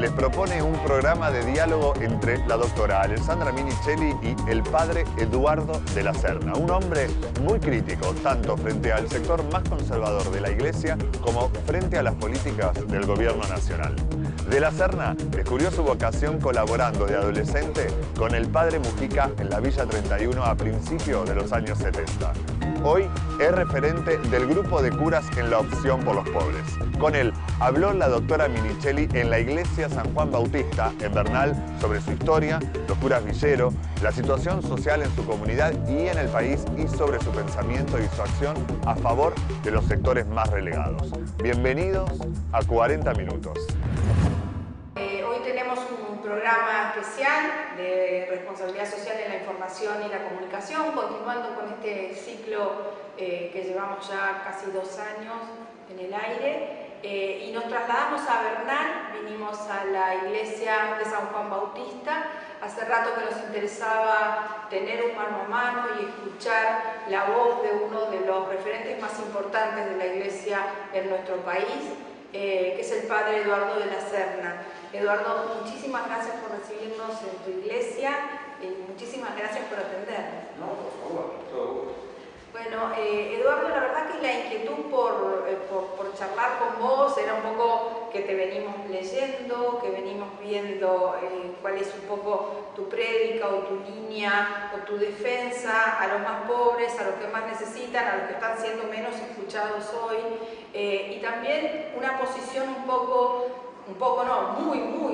les propone un programa de diálogo entre la doctora Alessandra Minichelli y el padre Eduardo de la Serna, un hombre muy crítico, tanto frente al sector más conservador de la Iglesia como frente a las políticas del gobierno nacional. De la Serna descubrió su vocación colaborando de adolescente con el padre Mujica en la Villa 31 a principios de los años 70. Hoy es referente del grupo de curas en la Opción por los Pobres. Con él habló la doctora Minichelli en la iglesia San Juan Bautista, en Bernal, sobre su historia, los curas villeros, la situación social en su comunidad y en el país y sobre su pensamiento y su acción a favor de los sectores más relegados. Bienvenidos a 40 Minutos. Hoy tenemos un programa especial de responsabilidad social en la información y la comunicación, continuando con este ciclo que llevamos ya casi 2 años en el aire. Y nos trasladamos a Bernal, vinimos a la iglesia de San Juan Bautista. Hace rato que nos interesaba tener un mano a mano y escuchar la voz de uno de los referentes más importantes de la iglesia en nuestro país, que es el padre Eduardo de la Serna. Eduardo, muchísimas gracias por recibirnos en tu iglesia y muchísimas gracias por atendernos. No, por favor, todo gusto. Bueno, Eduardo, la verdad que la inquietud por charlar con vos era un poco que te venimos leyendo, que venimos viendo cuál es un poco tu prédica o tu línea o tu defensa a los más pobres, a los que más necesitan, a los que están siendo menos escuchados hoy, y también una posición muy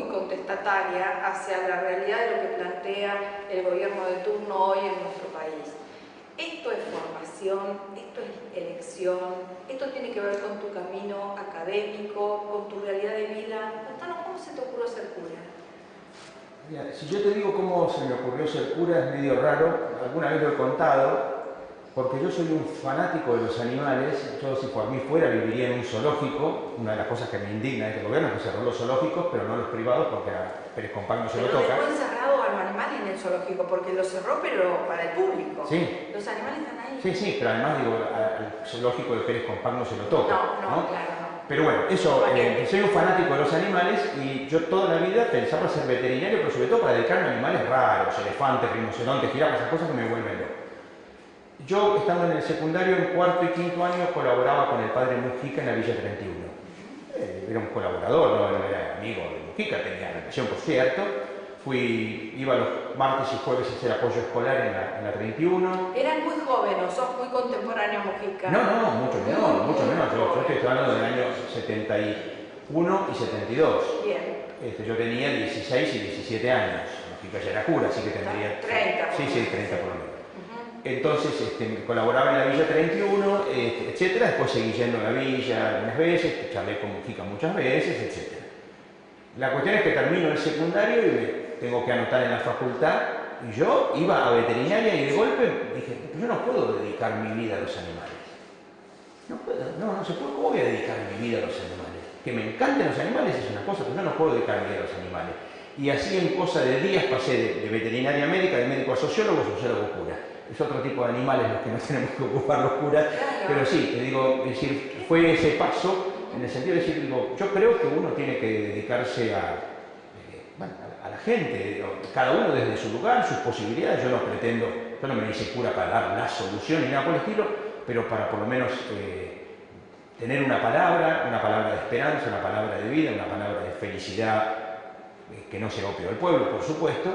contestataria hacia la realidad de lo que plantea el gobierno de turno hoy en nuestro país. Esto es formación, esto es elección, esto tiene que ver con tu camino académico, con tu realidad de vida. Contanos, ¿cómo se te ocurrió ser cura? Mira, si yo te digo cómo se me ocurrió ser cura es medio raro, alguna vez lo he contado, porque yo soy un fanático de los animales. Yo, si por mí fuera, viviría en un zoológico. Una de las cosas que me indigna de este gobierno es que cerró los zoológicos, pero no los privados, porque a Pérez Compán no se lo toca. Pero dejó encerrado a los animales en el zoológico, porque lo cerró, pero para el público. Sí. Los animales están ahí. Sí, pero además digo, al zoológico de Pérez Compán no se lo toca. No, claro, no. Pero bueno, eso, soy un fanático de los animales y yo toda la vida pensaba ser veterinario, pero sobre todo para dedicarme a animales raros, elefantes, rinocerontes, jirafas, esas cosas que me vuelven loco. Yo, estando en el secundario, en 4º y 5º año, colaboraba con el padre Mujica en la Villa 31. Era un colaborador, no era amigo de Mujica, tenía relación, por cierto. Iba los martes y jueves a hacer apoyo escolar en la 31. Eran muy jóvenes, sos muy contemporáneo a Mujica. No, mucho menos. Yo estoy hablando del año 71 y 72. Bien. Yo tenía 16 y 17 años. Mujica ya era cura, así que tendría... 30. Sí, 30 por lo menos. Entonces colaboraba en la Villa 31, etcétera. Después seguí yendo a la villa algunas veces, charlé con Mujica muchas veces, etcétera. La cuestión es que termino el secundario y me tengo que anotar en la facultad, y yo iba a veterinaria y de golpe dije, yo no puedo dedicar mi vida a los animales. No se puede. ¿Cómo voy a dedicar mi vida a los animales? Que me encanten los animales es una cosa, pero yo no puedo dedicar mi vida a los animales. Y así en cosa de días pasé de veterinaria médica, de médico a sociólogo cura. Es otro tipo de animales los que nos tenemos que ocupar los curas, claro. Pero sí, te digo, es decir, fue ese paso en el sentido de decir, yo creo que uno tiene que dedicarse a la gente, cada uno desde su lugar, sus posibilidades. Yo no me hice cura para dar la solución ni nada por el estilo, pero para por lo menos tener una palabra de esperanza, una palabra de vida, una palabra de felicidad, que no sea opio del pueblo, por supuesto.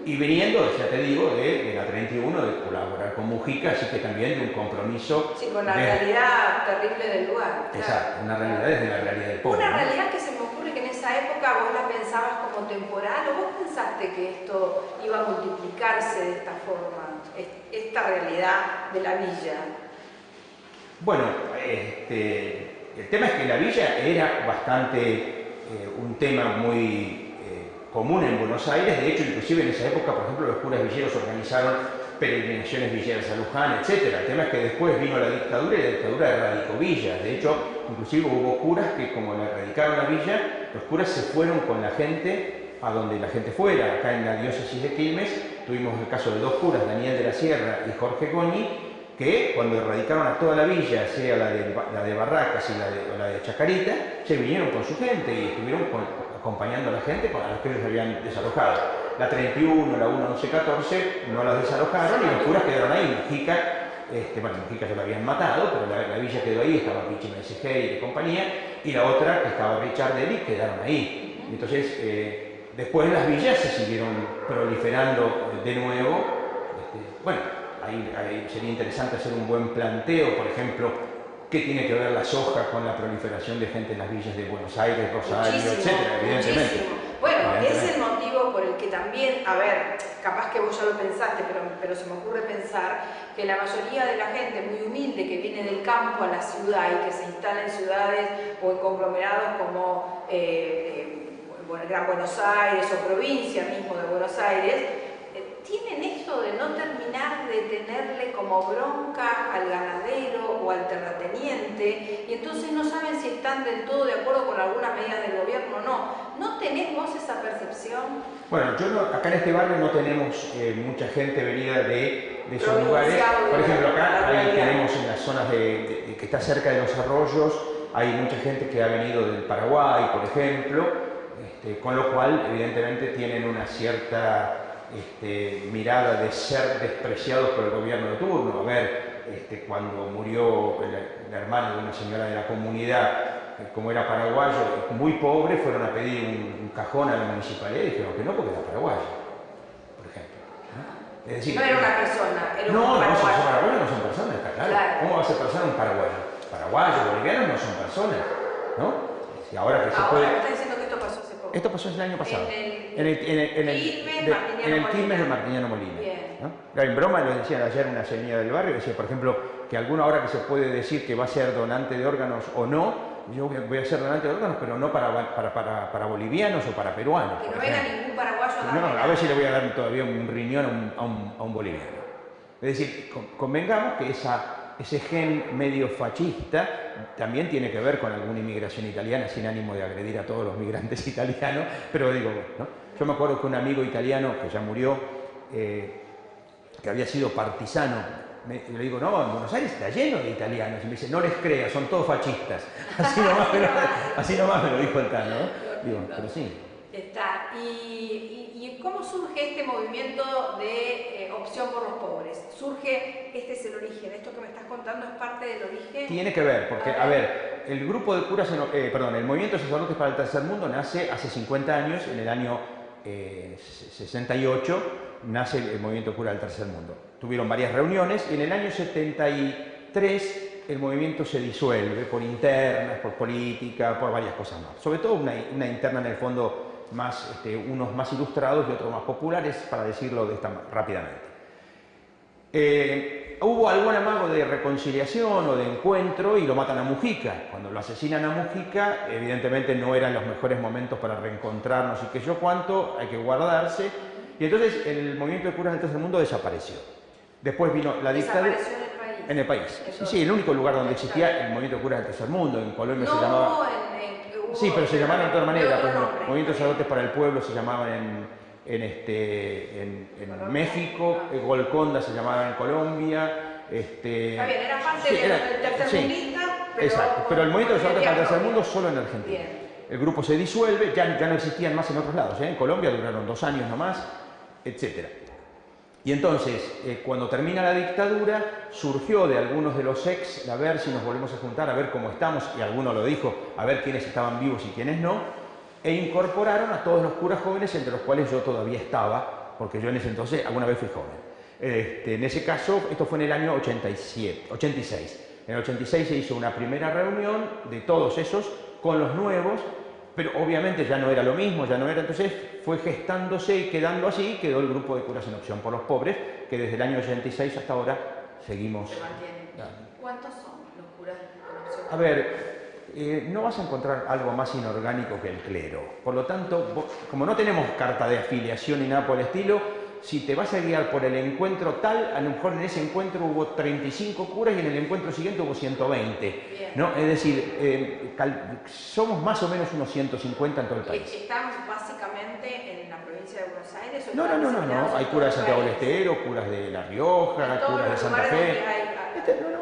Y viniendo, ya te digo, de la 31, de colaborar con Mujica, así que también de un compromiso... Sí, con la realidad terrible del lugar. Exacto, claro. Una realidad desde la realidad del pueblo. Una realidad que se me ocurre que en esa época vos la pensabas como temporal, o vos pensaste que esto iba a multiplicarse de esta forma, esta realidad de la villa. Bueno, el tema es que la villa era bastante un tema muy... común en Buenos Aires. De hecho, inclusive en esa época, por ejemplo, los curas villeros organizaron peregrinaciones villeras a Luján, etc. El tema es que después vino la dictadura y la dictadura erradicó villas. De hecho, inclusive hubo curas que, como le erradicaron la villa, los curas se fueron con la gente a donde la gente fuera. Acá en la diócesis de Quilmes tuvimos el caso de 2 curas, Daniel de la Sierra y Jorge Goñi, que cuando erradicaron a toda la villa, sea la de Barracas o la de Chacarita, se vinieron con su gente y estuvieron acompañando a la gente a los que ellos habían desalojado. La 31, la 1, 11, 14 no las desalojaron y los curas quedaron ahí. Mujica, bueno, Mujica ya lo habían matado, pero la villa quedó ahí, estaba Pichi Mesejeri y de compañía, y la otra, que estaba Richard Deli, quedaron ahí. Entonces, después las villas se siguieron proliferando de nuevo. Bueno, ahí sería interesante hacer un buen planteo, por ejemplo, qué tiene que ver la soja con la proliferación de gente en las villas de Buenos Aires, Rosario, etcétera, evidentemente. Muchísimo. Bueno, es el motivo por el que también, a ver, capaz que vos ya lo pensaste, pero se me ocurre pensar que la mayoría de la gente muy humilde que viene del campo a la ciudad y que se instala en ciudades o en conglomerados como Gran Buenos Aires o provincia mismo de Buenos Aires, tienen esto de no terminar de tenerle como bronca al ganadero o al terrateniente y entonces no saben si están del todo de acuerdo con algunas medidas del gobierno o no. ¿No tenés vos esa percepción? Bueno, acá en este barrio no tenemos mucha gente venida de esos lugares. Por ejemplo, acá ahí tenemos en las zonas que está cerca de los arroyos, hay mucha gente que ha venido del Paraguay, por ejemplo, con lo cual evidentemente tienen una cierta mirada de ser despreciados por el gobierno de turno. A ver, cuando murió el hermano de una señora de la comunidad, como era paraguayo, muy pobre, fueron a pedir un cajón a la municipalidad y dijeron que no porque era paraguayo, por ejemplo. ¿No? Es decir, no era una persona, era un paraguayo. paraguayo. Son paraguayos, no son personas, está claro. ¿Cómo va a ser persona un paraguayo? Paraguayos, bolivianos no son personas, ¿no? Y ahora que se puede... Ahora está diciendo que esto pasó hace poco. Esto pasó el año pasado. En el Quilmes de Martiniano Molina. ¿No? En broma lo decían ayer una señora del barrio, decía, por ejemplo, que alguna hora que se puede decir que va a ser donante de órganos o no, yo voy a ser donante de órganos, pero no para bolivianos o para peruanos. Que no venga ningún paraguayo a darle. No, a ver si le voy a dar todavía un riñón a un boliviano. Es decir, convengamos que ese gen medio fascista también tiene que ver con alguna inmigración italiana, sin ánimo de agredir a todos los migrantes italianos, pero digo, ¿no? Yo me acuerdo que un amigo italiano que ya murió, que había sido partisano, le digo, no, en Buenos Aires está lleno de italianos, y me dice, no les creas, son todos fascistas. Así nomás me lo dijo el Tano, ¿no? Digo, pero sí. Está. ¿Y cómo surge este movimiento de opción por los pobres? Este es el origen, esto que me estás contando es parte del origen. Tiene que ver, porque, a ver, el grupo de curas, el movimiento de sacerdotes para el tercer mundo nace hace 50 años, en el año 68, nace el movimiento de cura del tercer mundo. Tuvieron varias reuniones y en el año 73 el movimiento se disuelve por internas, por política, por varias cosas más. Sobre todo una interna en el fondo más, unos más ilustrados y otros más populares, para decirlo rápidamente. Hubo algún amago de reconciliación o de encuentro y lo matan a Mujica. Cuando lo asesinan a Mujica, evidentemente no eran los mejores momentos para reencontrarnos y qué sé yo cuánto, hay que guardarse. Y entonces el movimiento de curas del tercer mundo desapareció. Después vino la dictadura. ¿Desapareció en el país? En el país. Sí, el único lugar donde existía el movimiento de curas del tercer mundo. En Colombia se llamaba... Sí, pero se llamaban de otra manera. Pues, movimiento de sacerdotes para el pueblo se llamaban en México, Golconda se llamaba en Colombia. Está bien, era parte del tercermundista, pero... Exacto, pero el movimiento de sacerdotes para el tercer mundo solo en Argentina. Bien. El grupo se disuelve, ya no existían más en otros lados. En Colombia duraron 2 años nomás, etc. Y entonces, cuando termina la dictadura, surgió de algunos de los ex, a ver si nos volvemos a juntar, a ver cómo estamos, y alguno lo dijo, a ver quiénes estaban vivos y quiénes no, e incorporaron a todos los curas jóvenes, entre los cuales yo todavía estaba, porque yo en ese entonces alguna vez fui joven. En ese caso, esto fue en el año 86. En el 86 se hizo una primera reunión de todos esos con los nuevos, pero obviamente ya no era lo mismo, entonces fue gestándose y quedando así, quedó el grupo de curas en opción por los pobres, que desde el año 86 hasta ahora seguimos. ¿Cuántos son los curas en opción? A ver, no vas a encontrar algo más inorgánico que el clero. Por lo tanto, como no tenemos carta de afiliación ni nada por el estilo, si te vas a guiar por el encuentro tal, a lo mejor en ese encuentro hubo 35 curas y en el encuentro siguiente hubo 120. ¿No? Es decir, somos más o menos unos 150 en todo el país. ¿Estamos básicamente en la provincia de Buenos Aires? No. Hay curas de Santiago del Estero, curas de La Rioja, curas de Santa Fe.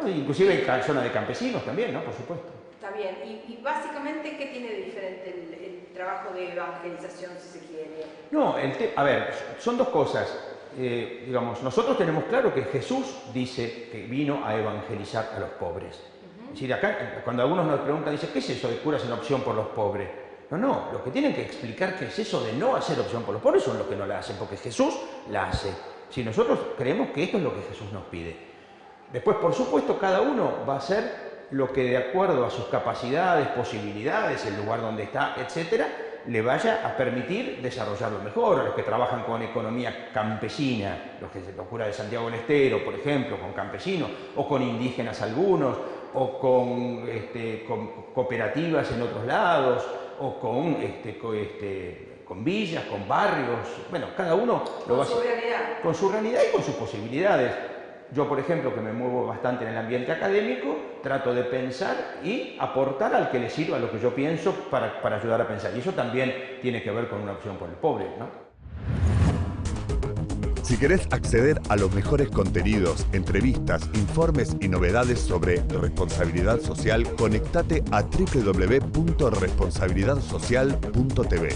inclusive en zona de campesinos también, ¿no? Por supuesto. Está bien. Y básicamente, ¿qué tiene de diferente el trabajo de evangelización, si se quiere? No, a ver, son dos cosas. Digamos, nosotros tenemos claro que Jesús dice que vino a evangelizar a los pobres. Es decir, acá, cuando algunos nos preguntan, dicen, ¿qué es eso de curas en opción por los pobres? No, los que tienen que explicar qué es eso de no hacer opción por los pobres son los que no la hacen, porque Jesús la hace. Si nosotros creemos que esto es lo que Jesús nos pide. Después, por supuesto, cada uno va a hacer lo que de acuerdo a sus capacidades, posibilidades, el lugar donde está, etcétera, le vaya a permitir desarrollarlo mejor. A los que trabajan con economía campesina, los curas de Santiago del Estero, por ejemplo, con campesinos, o con indígenas algunos, o con cooperativas en otros lados, o con villas, con barrios. Bueno, cada uno lo va a hacer con su realidad y con sus posibilidades. Yo, por ejemplo, que me muevo bastante en el ambiente académico, trato de pensar y aportar al que le sirva lo que yo pienso para ayudar a pensar. Y eso también tiene que ver con una opción por el pobre, ¿no? Si querés acceder a los mejores contenidos, entrevistas, informes y novedades sobre responsabilidad social, conectate a www.responsabilidadsocial.tv.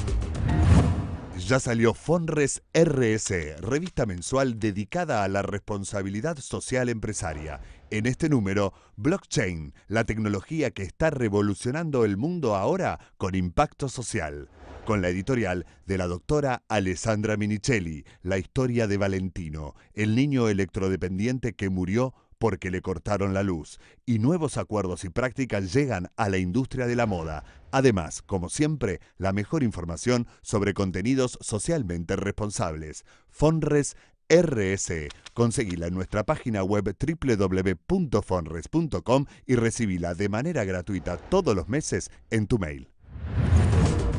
Ya salió Fonres RS, revista mensual dedicada a la responsabilidad social empresaria. En este número, Blockchain, la tecnología que está revolucionando el mundo ahora con impacto social. Con la editorial de la doctora Alessandra Minichelli, la historia de Valentino, el niño electrodependiente que murió porque le cortaron la luz, y nuevos acuerdos y prácticas llegan a la industria de la moda. Además, como siempre, la mejor información sobre contenidos socialmente responsables. Fonres RS. Conseguila en nuestra página web www.fonres.com y recibila de manera gratuita todos los meses en tu mail.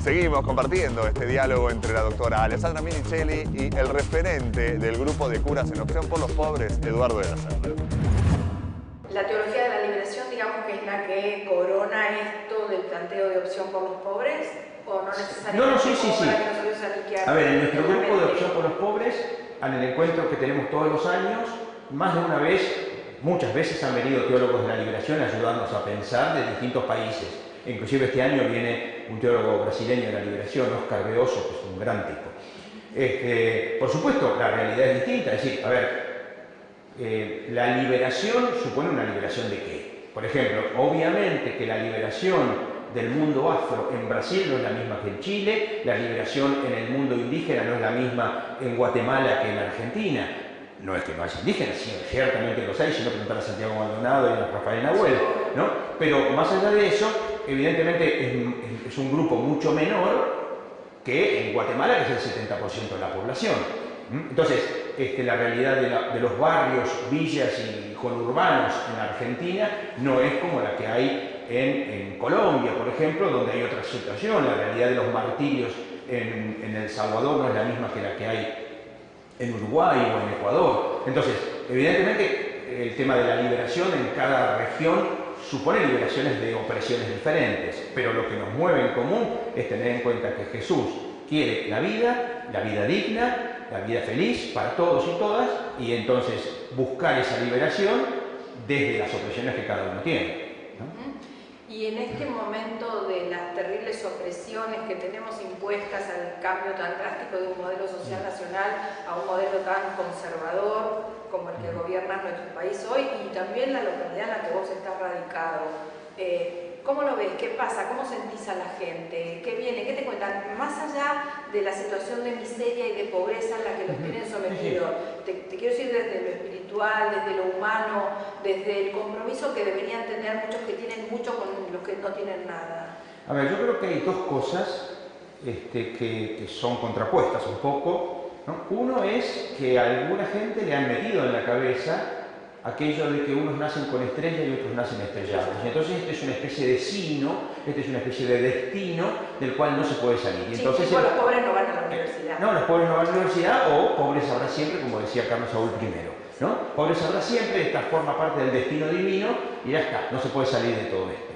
Seguimos compartiendo este diálogo entre la doctora Alessandra Minichelli y el referente del grupo de curas en opción por los pobres, Eduardo de la Serna. La teología de la liberación, digamos que es la que corona esto del planteo de opción por los pobres, o no necesariamente. Sí. A ver, en nuestro grupo de opción por los pobres, en el encuentro que tenemos todos los años, más de una vez, muchas veces han venido teólogos de la liberación a ayudarnos a pensar de distintos países. Inclusive este año viene un teólogo brasileño de la liberación, Oscar Beoso, que es un gran tipo. Por supuesto, la realidad es distinta, es decir, a ver, la liberación supone una liberación de qué. Por ejemplo, obviamente que la liberación del mundo afro en Brasil no es la misma que en Chile, la liberación en el mundo indígena no es la misma en Guatemala que en Argentina. No es que no haya indígenas, sí, ciertamente los hay, si no preguntar a Santiago Maldonado y a Rafael Nahuel, ¿no? Pero más allá de eso, evidentemente es un grupo mucho menor que en Guatemala, que es el 70% de la población. Entonces, la realidad de los barrios, villas y conurbanos en Argentina no es como la que hay en Colombia, por ejemplo, donde hay otra situación. La realidad de los martirios en El Salvador no es la misma que la que hay en Uruguay o en Ecuador. Entonces, evidentemente, el tema de la liberación en cada región supone liberaciones de opresiones diferentes, pero lo que nos mueve en común es tener en cuenta que Jesús quiere la vida digna, la vida feliz para todos y todas, y entonces buscar esa liberación desde las opresiones que cada uno tiene, ¿no? Y en este momento de las terribles opresiones que tenemos impuestas al cambio tan drástico de un modelo social nacional a un modelo tan conservador como el que gobierna nuestro país hoy, y también la localidad en la que vos estás radicado, ¿cómo lo ves? ¿Qué pasa? ¿Cómo sentís a la gente? ¿Qué viene? ¿Qué te cuentan? Más allá de la situación de miseria y de pobreza en la que los tienen sometidos, te quiero decir desde lo espiritual, desde lo humano, desde el compromiso que deberían tener muchos que tienen mucho con los que no tienen nada. A ver, yo creo que hay dos cosas que son contrapuestas un poco, ¿no? Uno es que a alguna gente le han metido en la cabeza aquello de que unos nacen con estrella y otros nacen estrellados. Y entonces esto es una especie de sino, es una especie de destino del cual no se puede salir. Y entonces, los pobres no van a la universidad. No, los pobres no van a la universidad, o pobres habrá siempre, como decía Carlos Saúl I, ¿no? Pobres habrá siempre, esta forma parte del destino divino y ya está, no se puede salir de todo esto.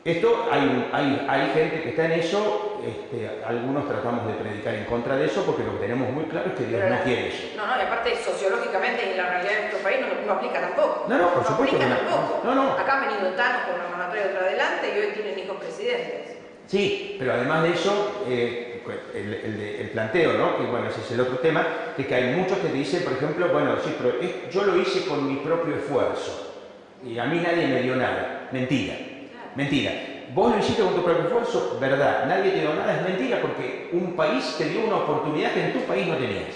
Esto, hay gente que está en eso, algunos tratamos de predicar en contra de eso porque lo que tenemos muy claro es que Dios no quiere eso. No, y aparte sociológicamente en la realidad de nuestro país no aplica tampoco. No, por supuesto que no. No. Acá han venido tanos con una mano atrás y otra adelante y hoy tienen hijos presidentes. Sí, pero además de eso, el planteo, ¿no? Que bueno, ese es el otro tema, es que hay muchos que dicen, por ejemplo, bueno, sí, pero yo lo hice con mi propio esfuerzo y a mí nadie me dio nada. Mentira. Mentira. Vos lo hiciste con tu propio esfuerzo, verdad. Nadie te dio nada, es mentira, porque un país te dio una oportunidad que en tu país no tenías.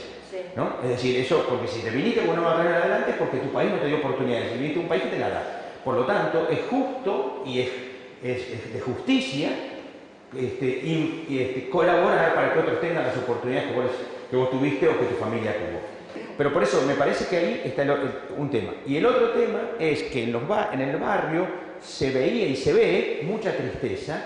¿No? Es decir, eso, porque si te viniste con una batalla adelante es porque tu país no te dio oportunidades. Si viniste a un país que te la da. Por lo tanto, es justo y es de justicia colaborar para que otros tengan las oportunidades que vos tuviste o que tu familia tuvo. Pero por eso me parece que ahí está un tema. Y el otro tema es que en el barrio se veía y se ve mucha tristeza,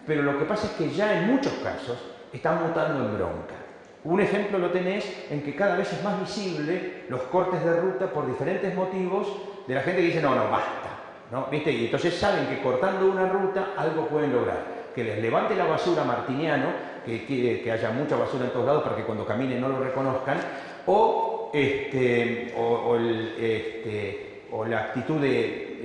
pero lo que pasa es que ya en muchos casos está mutando en bronca. Un ejemplo lo tenés en que cada vez es más visible los cortes de ruta por diferentes motivos de la gente que dice no, basta, ¿no? ¿Viste? Y entonces saben que cortando una ruta algo pueden lograr, que les levante la basura martiniano, que quiere que haya mucha basura en todos lados para que cuando caminen no lo reconozcan, o la actitud de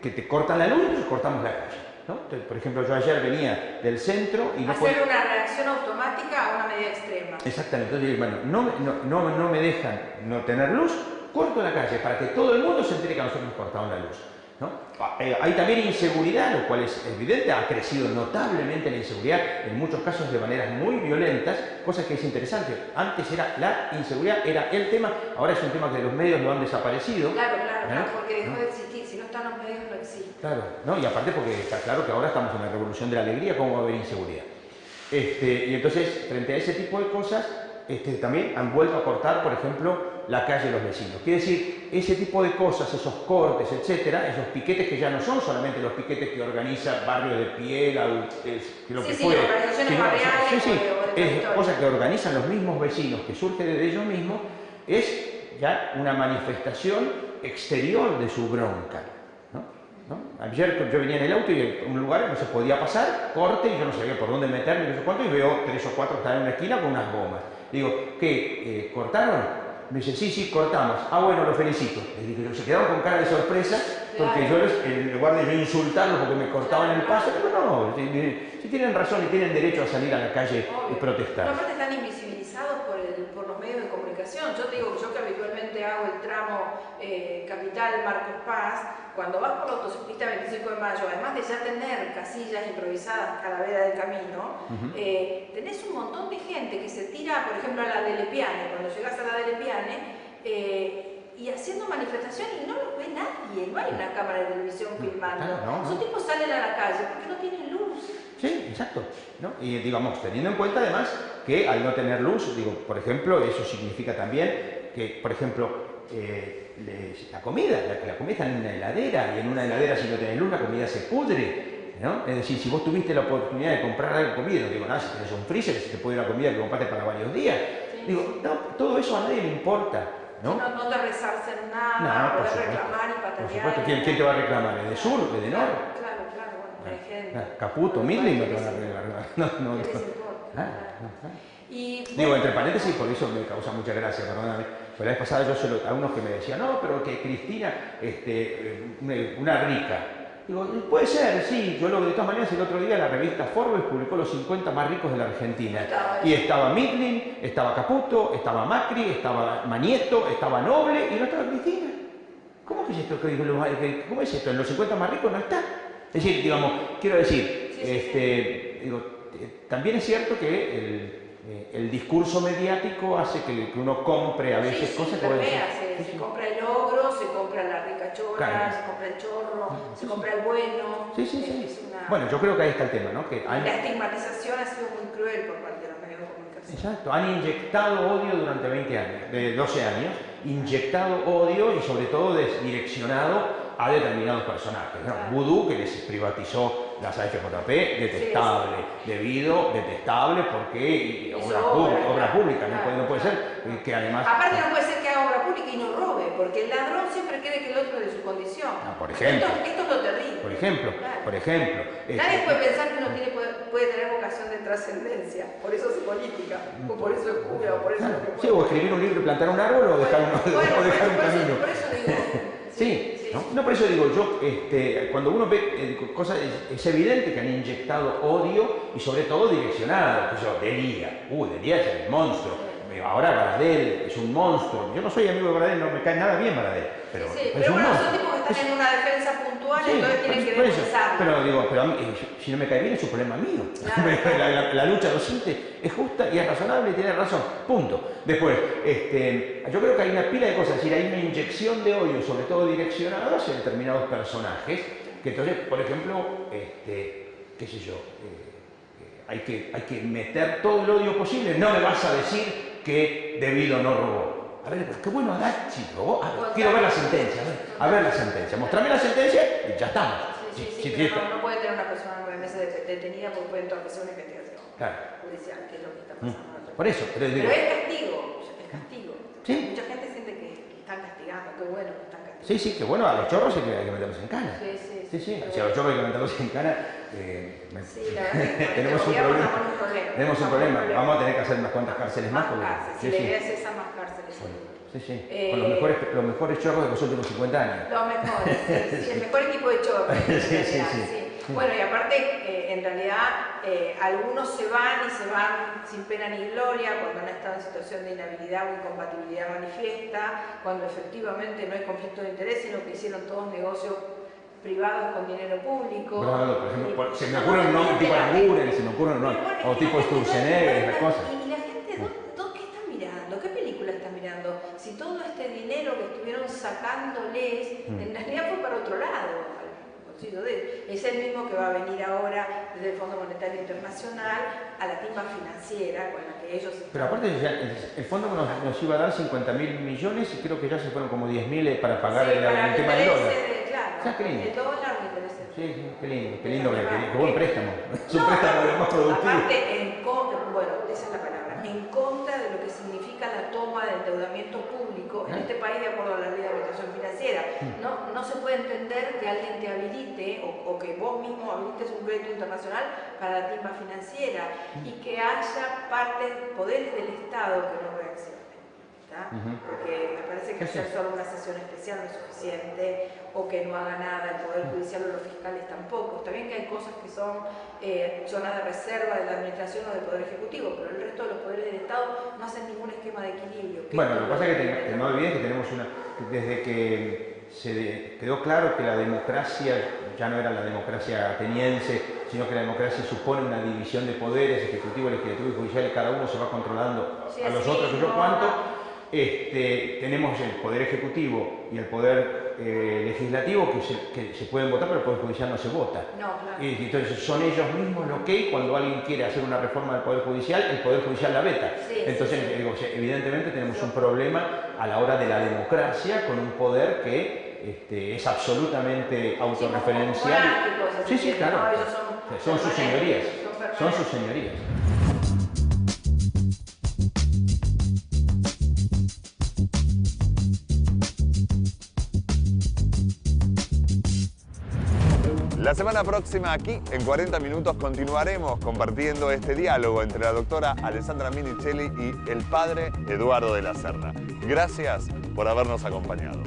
que te cortan la luz y cortamos la calle, ¿no? Entonces, por ejemplo, yo ayer venía del centro y no hacer una reacción automática a una medida extrema. Exactamente. Entonces, bueno, no me dejan no tener luz, corto la calle para que todo el mundo se entere que a nosotros nos cortaron la luz, ¿no? Hay también inseguridad, lo cual es evidente, ha crecido notablemente la inseguridad, en muchos casos de maneras muy violentas, cosa que es interesante. Antes la inseguridad era el tema, ahora es un tema que los medios lo han desaparecido. Claro, porque dejó de existir, si no están los medios no existe. Claro, ¿no? Y aparte porque está claro que ahora estamos en la revolución de la alegría, ¿cómo va a haber inseguridad? Y entonces, frente a ese tipo de cosas, también han vuelto a cortar, por ejemplo, la calle de los vecinos. Quiere decir, ese tipo de cosas, esos cortes, etcétera, esos piquetes que ya no son solamente los piquetes que organiza Barrio de Piel, lo que fuere, cosas que organizan los mismos vecinos, que surge de ellos mismos, es ya una manifestación exterior de su bronca. ¿No? Ayer yo venía en el auto y en un lugar no se podía pasar, corte, y yo no sabía por dónde meterme, no sé cuánto, y veo 3 o 4 que están en una esquina con unas gomas. Digo, ¿qué? ¿Cortaron? Me dice, sí, cortamos. Ah, bueno, lo felicito. Les digo, se quedaron con cara de sorpresa, porque yo, en lugar de yo insultarlos porque me cortaban el paso, no, si tienen razón y tienen derecho a salir a la calle y protestar. No, aparte están invisibilizados por los medios de comunicación. Yo te digo, yo que habitualmente hago el tramo Capital Marcos Paz, cuando vas por la autopista 25 de Mayo, además de ya tener casillas improvisadas a la vera del camino, tenés un montón de gente que se tira, por ejemplo, a la de Lepiane, cuando llegas a la de Lepiane, y haciendo manifestaciones y no los ve nadie, no hay una cámara de televisión filmando. No. Esos tipos salen a la calle porque no tienen luz. Sí, exacto, ¿no? Y digamos, teniendo en cuenta además que al no tener luz, digo, por ejemplo, eso significa también que, por ejemplo, la comida está en una heladera, y en una heladera si no tenés luz la comida se pudre, ¿no? Es decir, si vos tuviste la oportunidad de comprar algo de comida, no digo nada, si tenés un freezer, si te puede ir la comida que compraste para varios días, digo, no, todo eso a nadie le importa, ¿no? No te resarcen nada, podés reclamar y patalear. Por supuesto, ¿quién te va a reclamar? ¿El de Sur? ¿El de Nor? Claro, bueno, hay gente. Caputo, Midley no te van a reclamar. No. ¿Qué les importa? Digo, entre paréntesis, por eso me causa mucha gracia, perdóname. Pero la vez pasada yo a unos que me decían, no, pero que Cristina, una rica. Digo, puede ser, sí. Yo de todas maneras el otro día la revista Forbes publicó los 50 más ricos de la Argentina. Y estaba Midley, estaba Caputo, estaba Macri, estaba Manieto, estaba Noble y no estaba Cristina. ¿Cómo es esto? ¿Cómo es esto? En los 50 más ricos no está. Es decir, digamos, quiero decir, también es cierto que el discurso mediático hace que uno compre a veces cosas que se compra el ogro, se compra la ricachona, claro. Se compra el chorro, se compra el bueno. Bueno, yo creo que ahí está el tema, ¿no? La estigmatización ha sido muy cruel por parte de los medios de comunicación. Exacto, han inyectado odio durante 20 años, 12 años, inyectado odio y sobre todo direccionado a determinados personajes, ¿no? Vudú, que les privatizó las AFJP, detestable, detestable porque obra pública, no puede ser que además... Aparte no puede ser que haga obra pública y no robe, porque el ladrón siempre cree que el otro es de su condición. Por ejemplo. Esto es lo terrible. Por ejemplo. Nadie puede pensar que uno puede tener vocación de trascendencia, por eso es política, o por eso es cura, o por eso... Sí, o escribir un libro y plantar un árbol o dejar un camino. Por eso digo... Sí. ¿No? Por eso digo yo, cuando uno ve cosas, es evidente que han inyectado odio y sobre todo direccionado. Delía es el monstruo. Ahora Baradel es un monstruo. Yo no soy amigo de Baradel, no me cae nada bien Baradel. Pero bueno, son tipos que están en una defensa puntual, entonces tienen que denunciarlo. Pero a mí, si no me cae bien es un problema mío. Claro. La lucha docente es justa y es razonable y tiene razón. Punto. Después, yo creo que hay una pila de cosas, es decir, hay una inyección de odio, sobre todo direccionada hacia determinados personajes, que entonces, por ejemplo, qué sé yo, hay que meter todo el odio posible. No me vas a decir que Debido no robó. A ver, qué bueno Adachi robó. Quiero ver la sentencia. A ver la sentencia. Mostrame la sentencia y ya estamos. Pero no puede tener una persona 9 meses detenida porque puede entorpecer una investigación judicial, que es lo que está pasando. Por eso. Pero es castigo. ¿Sí? Mucha gente siente que están castigando, qué bueno que están castigando. Sí, que bueno, a los chorros hay que meterlos en cana. Sí. Si a los chorros hay que meterlos en cana, la verdad es que tenemos un problema. Tenemos un problema. Vamos a tener que hacer unas cuantas cárceles más. Si la idea es esa, más cárceles. Con los mejores chorros de los últimos 50 años. Los mejores, el mejor equipo de chorros. Bueno, y aparte, en realidad, algunos se van sin pena ni gloria cuando han estado en situación de inhabilidad o incompatibilidad manifiesta, cuando efectivamente no hay conflicto de interés, sino que hicieron todos negocios privados con dinero público. Por ejemplo, se me ocurre un nombre tipo Arguren, se me ocurre un nombre, o tipo Sturzenegger, esas cosas. Y la gente, ¿qué está mirando? ¿Qué película está mirando? Si todo este dinero que estuvieron sacándoles, en realidad fue para otro lado. Es el mismo que va a venir ahora desde el Fondo Monetario Internacional a la timba financiera con la que ellos están. Pero aparte, el fondo nos iba a dar 50.000 millones y creo que ya se fueron como 10.000 para pagar el tema del dólar. Claro, qué lindo. El dólar me interesa. Sí, qué lindo, qué buen préstamo. Es un préstamo de lo más productivo. Aparte, esa es la palabra, en contra de lo que significa la toma de endeudamiento público en este país de acuerdo a la ley de administración financiera. No se puede entender que alguien te habilite o que vos mismo habilites un crédito internacional para la timba financiera y que haya poderes del Estado que no reaccionen. Porque me parece que hacer solo una sesión especial no es suficiente, o que no haga nada el Poder Judicial o los fiscales tampoco. Está bien que hay cosas que son zonas de reserva de la Administración o del Poder Ejecutivo, pero el resto de los poderes del Estado no hacen ningún esquema de equilibrio. Bueno, lo que pasa es que no olvides que tenemos desde que se quedó claro que la democracia ya no era la democracia ateniense, sino que la democracia supone una división de poderes, ejecutivo, legislativo y judicial, y cada uno se va controlando a los otros, yo cuánto. Tenemos el Poder Ejecutivo y el Poder Legislativo que se pueden votar, pero el Poder Judicial no se vota. Y entonces son ellos mismos los que, cuando alguien quiere hacer una reforma del Poder Judicial, el Poder Judicial la veta. Entonces, evidentemente tenemos un problema a la hora de la democracia con un poder que es absolutamente autorreferencial. Sí, claro. Son sus señorías. Son sus señorías. La semana próxima aquí, en 40 minutos, continuaremos compartiendo este diálogo entre la doctora Alessandra Minichelli y el padre Eduardo de la Serna. Gracias por habernos acompañado.